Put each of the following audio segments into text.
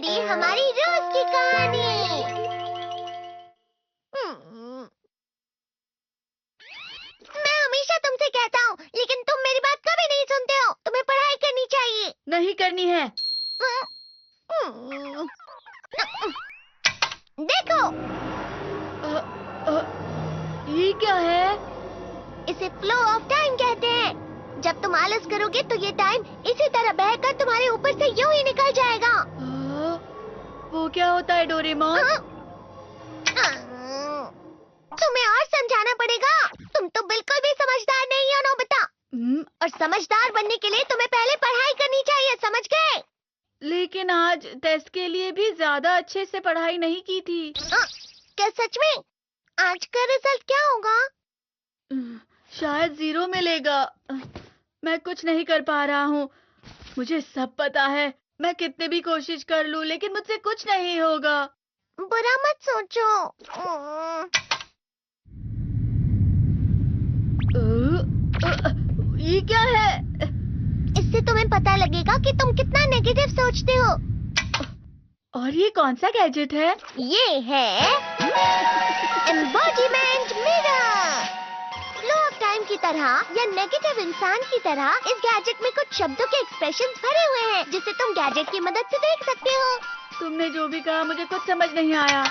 जुड़ी हमारी रोज की कहानी। मैं हमेशा तुमसे कहता हूँ, लेकिन तुम मेरी बात कभी नहीं सुनते हो। तुम्हें पढ़ाई करनी चाहिए। नहीं करनी है। देखो, ये क्या है? इसे फ्लो ऑफ टाइम कहते हैं। जब तुम आलस करोगे तो ये टाइम इसी तरह बहकर तुम्हारे ऊपर से यूं ही निकल जाएगा। वो क्या होता है डोरेमोन? तुम्हें और समझाना पड़ेगा। तुम तो बिल्कुल भी समझदार नहीं हो नोबिता। और समझदार बनने के लिए तुम्हें पहले पढ़ाई करनी चाहिए, समझ गए? लेकिन आज टेस्ट के लिए भी ज्यादा अच्छे से पढ़ाई नहीं की थी। क्या सच में? आज का रिजल्ट क्या होगा? शायद 0 मिलेगा। मैं कुछ नहीं कर पा रहा हूँ। मुझे सब पता है। मैं कितने भी कोशिश कर लूँ, लेकिन मुझसे कुछ नहीं होगा। बुरा मत सोचो। ये क्या है? इससे तुम्हें पता लगेगा कि तुम कितना नेगेटिव सोचते हो। और ये कौन सा गैजेट है? ये है embodiment mirror. Flow of time की तरह या नेगेटिव इंसान की तरह इस गैजेट में कुछ शब्दों के एक्सप्रेशंस भरे हुए हैं, जिसे तुम गैजेट की मदद से देख सकते हो। तुमने जो भी कहा मुझे कुछ समझ नहीं आया।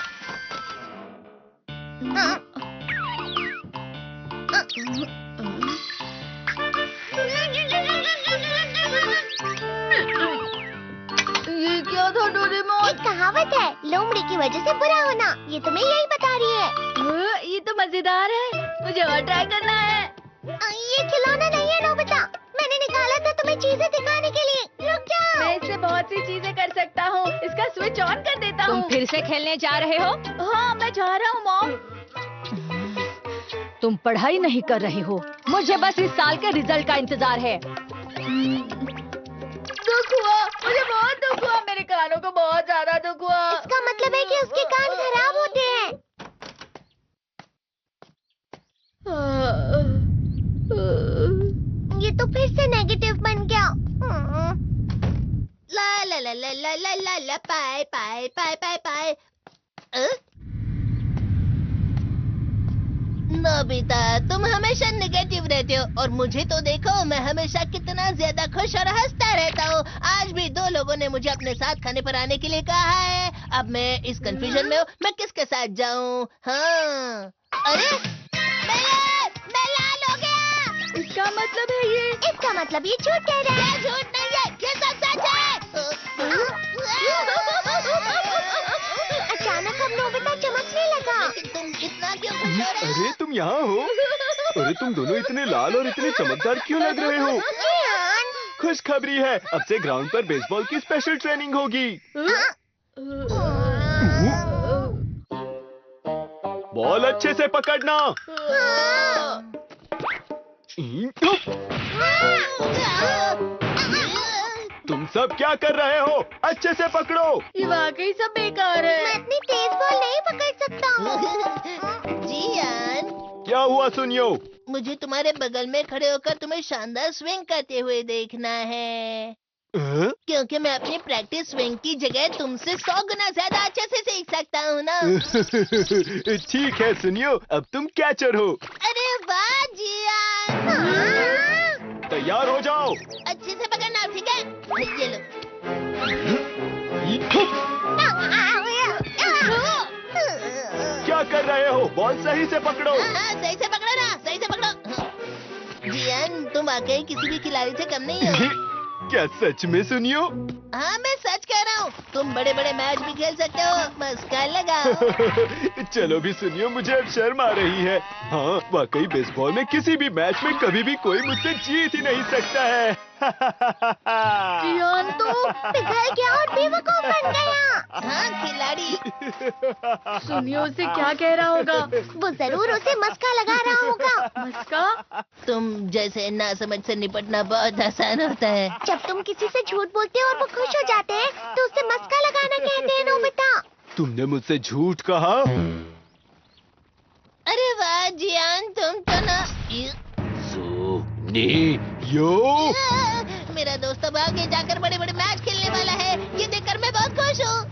ये क्या था डोरेमोन? एक कहावत है, लोमड़ी की वजह से बुरा होना। ये तुम्हें यही बता रही है। ये तो मजेदार है। मुझे और ट्राई करना है। ये खिलौना नहीं है नोबिता। मैंने निकाला था तुम्हें चीजें दिखाने के लिए। रुक जाओ। मैं इससे बहुत सी चीजें कर सकता हूँ। इसका स्विच ऑन कर देता हूँ। तुम फिर से खेलने जा रहे हो? हाँ, मैं जा रहा हूँ मॉम। तुम पढ़ाई नहीं कर रहे हो। मुझे बस इस साल के रिजल्ट का इंतजार है। दुख हुआ, मुझे बहुत दुख हुआ। मेरे कानों को बहुत ज्यादा दुख हुआ। इसका मतलब है कि उसके कान खराब होते हैं। ये तो फिर से नेगेटिव बन गया। ला ला ला ला ला ला ला ला पाए पाए पाए पाए पाए। नोबिता, तुम हमेशा नेगेटिव रहते हो और मुझे तो देखो, मैं हमेशा कितना ज्यादा खुश और हंसता रहता हूँ। आज भी 2 लोगों ने मुझे अपने साथ खाने पर आने के लिए कहा है। अब मैं इस कंफ्यूजन में हूँ, मैं किसके साथ जाऊँ? हाँ, अरे मैं लाल हो गया। इसका मतलब है ये? इसका मतलब ये झूठ कह रहा है। झूठ नहीं है, ये सब सच है। अचानक अब नोबिता चमकने लगा। तुम इतना क्यों खुश हो रहे हो? अरे तुम यहाँ हो? अरे तुम दोनों इतने लाल और इतने चमकदार क्यों लग रहे हो? खुशखबरी है, अब से ग्राउंड पर बेसबॉल की स्पेशल ट्रेनिंग होगी। बॉल अच्छे से पकड़ना। तुम सब क्या कर रहे हो? अच्छे से पकड़ो। ये वाकई सब बेकार मैं है। इतनी तेज बॉल नहीं पकड़ सकता हूँ। जियान, क्या हुआ सुनियो? मुझे तुम्हारे बगल में खड़े होकर तुम्हें शानदार स्विंग करते हुए देखना है। क्योंकि मैं अपनी प्रैक्टिस स्विंग की जगह तुमसे 100 गुना ज्यादा अच्छे से सीख सकता हूँ ना। ठीक है सुनियो, अब तुम कैचर हो। अरे वाह जियान। तैयार हो जाओ। अच्छे से पकड़ना, ठीक है? ये लो। क्या कर रहे हो? बॉल सही से पकड़ो। सही से पकड़ो ना, सही से पकड़ो। जियान, तुम वाकई किसी भी खिलाड़ी से कम नहीं हो। क्या सच में सुनियो? हाँ, मैं सच कह रहा हूँ। तुम बड़े बड़े मैच भी खेल सकते हो। मस्का लगाओ। चलो भी सुनियो, मुझे अब शर्म आ रही है। हाँ, वाकई बेसबॉल में किसी भी मैच में कभी भी कोई मुझसे जीत ही नहीं सकता है। जियान तो पिघल गया और बेवकूफ बन गया। हाँ, खिलाड़ी। सुनियो उसे क्या कह रहा होगा? वो जरूर उसे मस्का लगा रहा होगा। मस्का? तुम जैसे नासमझ से निपटना बहुत आसान होता है। जब तुम किसी से झूठ बोलते हो और वो खुश हो जाते हैं, तो उसे मस्का लगाना कहते हैं नोबिता। तुमने मुझसे झूठ कहा? अरे वाह जियान, तुम तो ना। यो मेरा दोस्त अब आगे जाकर बड़े बड़े मैच खेलने वाला है। ये देखकर मैं बहुत खुश हूँ।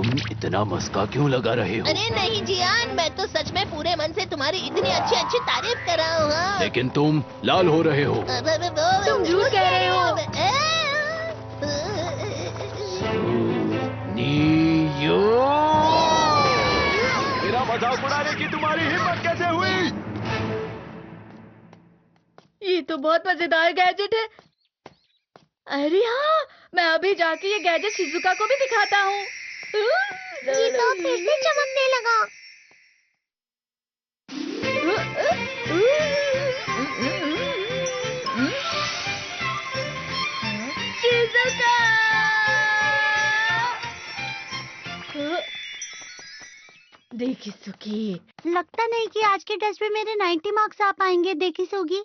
तुम इतना मस्का क्यों लगा रहे हो? अरे नहीं जियान, मैं तो सच में पूरे मन से तुम्हारी इतनी अच्छी अच्छी तारीफ कर रहा हूँ। हाँ। लेकिन तुम लाल हो रहे हो। तुम झूठ कह रहे हो। नीयो, मेरा मजाक उड़ाने की तुम्हारी हिम्मत कैसे हुई? ये तो बहुत मजेदार गैजेट है। अरे हाँ, मैं अभी जाके ये गैजेट शिजुका को भी दिखाता हूँ। ये तो फिर से चमकने लगा। शिजुका! देखिसुकी, लगता नहीं कि आज के टेस्ट में मेरे 90 मार्क्स आ पाएंगे। देखिसुगी,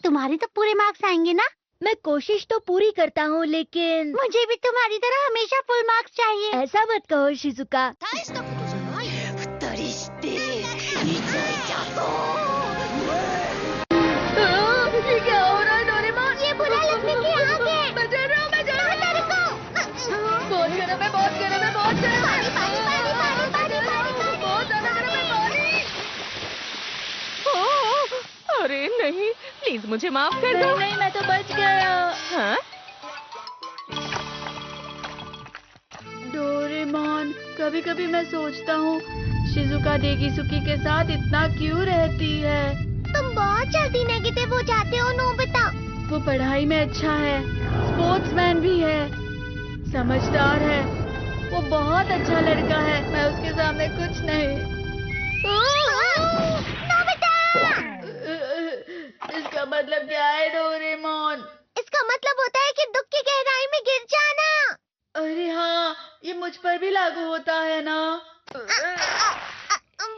तुम्हारे तो पूरे मार्क्स आएंगे ना? मैं कोशिश तो पूरी करता हूँ, लेकिन मुझे भी तुम्हारी तरह हमेशा फुल मार्क्स चाहिए। ऐसा मत कहो शिजुका। ये क्या हो रहा है डोरेमोन? ये बुरा लगने की आग है। मैं जल रहा हूँ, मैं जल रहा हूँ। बहुत गर्म है, बहुत गर्म है, बहुत गर्म है। बहुत ज्यादा गर्म है पानी। अरे नहीं, प्लीज मुझे माफ कर दो। नहीं, मैं तो बच गया। हाँ? डोरेमोन, कभी कभी मैं सोचता हूँ शिजुका देगिसुकी के साथ इतना क्यों रहती है। तुम बहुत जल्दी नेगेटिव हो जाते हो नोबिता। वो पढ़ाई में अच्छा है, स्पोर्ट्समैन भी है, समझदार है, वो बहुत अच्छा लड़का है। मैं उसके सामने कुछ नहीं। इसका मतलब क्या है डोरेमोन? इसका मतलब होता है कि दुख की गहराई में गिर जाना। अरे हाँ, ये मुझ पर भी लागू होता है ना।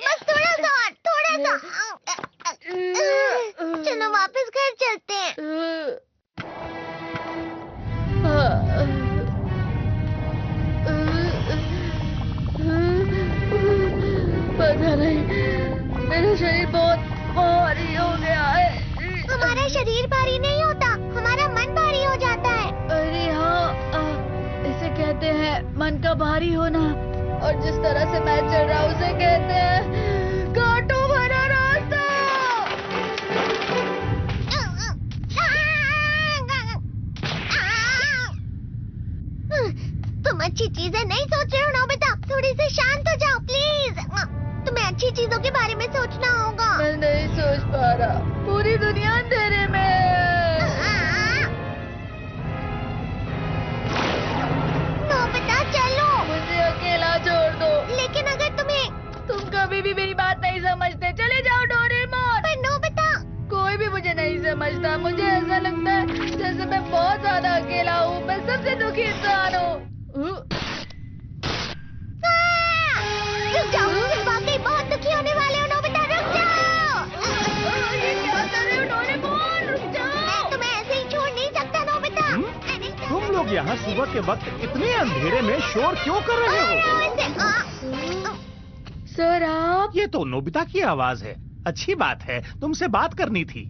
बस थोड़ा सा और, थोड़ा सा। चलो वापस घर चलते हैं। पता नहीं, मेरा शरीर बहुत भारी हो गया है। हमारा शरीर भारी नहीं होता, हमारा मन भारी हो जाता है। अरे हाँ, इसे कहते हैं मन का भारी होना। और जिस तरह से मैं चल रहा हूँ उसे कहते हैं कांटों भरा रास्ता। तुम अच्छी चीजें नहीं सोच रहे हो नोबिता, थोड़ी सी शांत हो जाओ प्लीज। तुम्हें अच्छी चीजों के बारे में सोचना होगा। मैं नहीं सोच पा रहा, पूरी दुनिया अंधेरे में है। नोबिता चलो। मुझे अकेला छोड़ दो। लेकिन अगर तुम कभी भी मेरी बात नहीं समझते। चले जाओ डोरेमोन। पर नोबिता, कोई भी मुझे नहीं समझता। मुझे ऐसा लगता है जैसे मैं बहुत ज्यादा अकेला हूँ। मैं सबसे दुखी इंसान हूँ। रुक जाओ, तुम वाकई बहुत दुखी होने वाले हो नोबिता, रुक जाओ। ये क्या कर रहे हो डोरेमोन? रुक जाओ। मैं तुम्हें ऐसे ही छोड़ नहीं सकता नोबिता। तुम लोग यहाँ सुबह के वक्त इतने अंधेरे में शोर क्यों कर रहे हो? सर आप? ये तो नोबिता की आवाज है। अच्छी बात है, तुमसे बात करनी थी।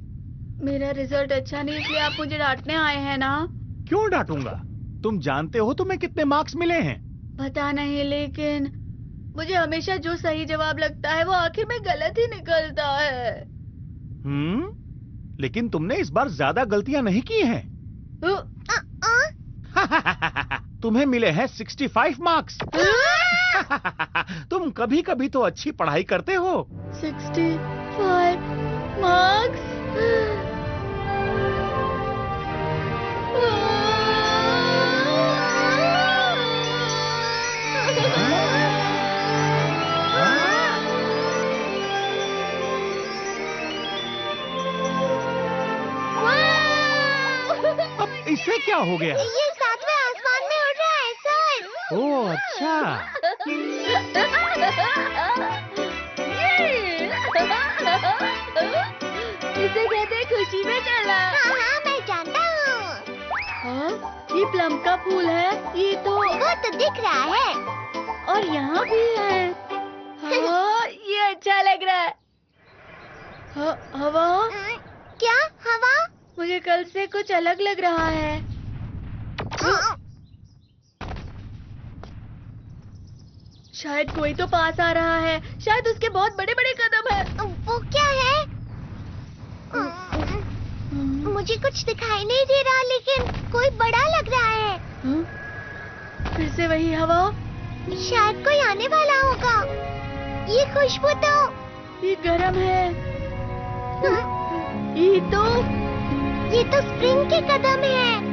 मेरा रिजल्ट अच्छा नहीं, इसलिए आप मुझे डांटने आए हैं ना? क्यों डांटूंगा? तुम जानते हो तुम्हें कितने मार्क्स मिले हैं? पता नहीं, लेकिन मुझे हमेशा जो सही जवाब लगता है वो आखिर में गलत ही निकलता है। लेकिन तुमने इस बार ज्यादा गलतियां नहीं की हैं। तुम्हें मिले हैं 65 मार्क्स। तुम कभी कभी तो अच्छी पढ़ाई करते हो। 65 मार्क्स? अब इससे क्या हो गया? ये सातवें आसमान में उड़ रहा है सर। ओह अच्छा। इसे कहते हैं खुशी में चला। हाँ हाँ मैं जानता हूँ। हाँ, ये प्लम का फूल है। ये तो वो तो दिख रहा है। और यहाँ भी है। हाँ, ये अच्छा लग रहा है। हवा? क्या हवा? मुझे कल से कुछ अलग लग रहा है। शायद कोई तो पास आ रहा है। शायद उसके बहुत बड़े बड़े कदम है। वो क्या है? मुझे कुछ दिखाई नहीं दे रहा, लेकिन कोई बड़ा लग रहा है। फिर से वही हवा। शायद कोई आने वाला होगा। ये खुशबू तो ये गरम है। हाँ? ये तो स्प्रिंग के कदम है।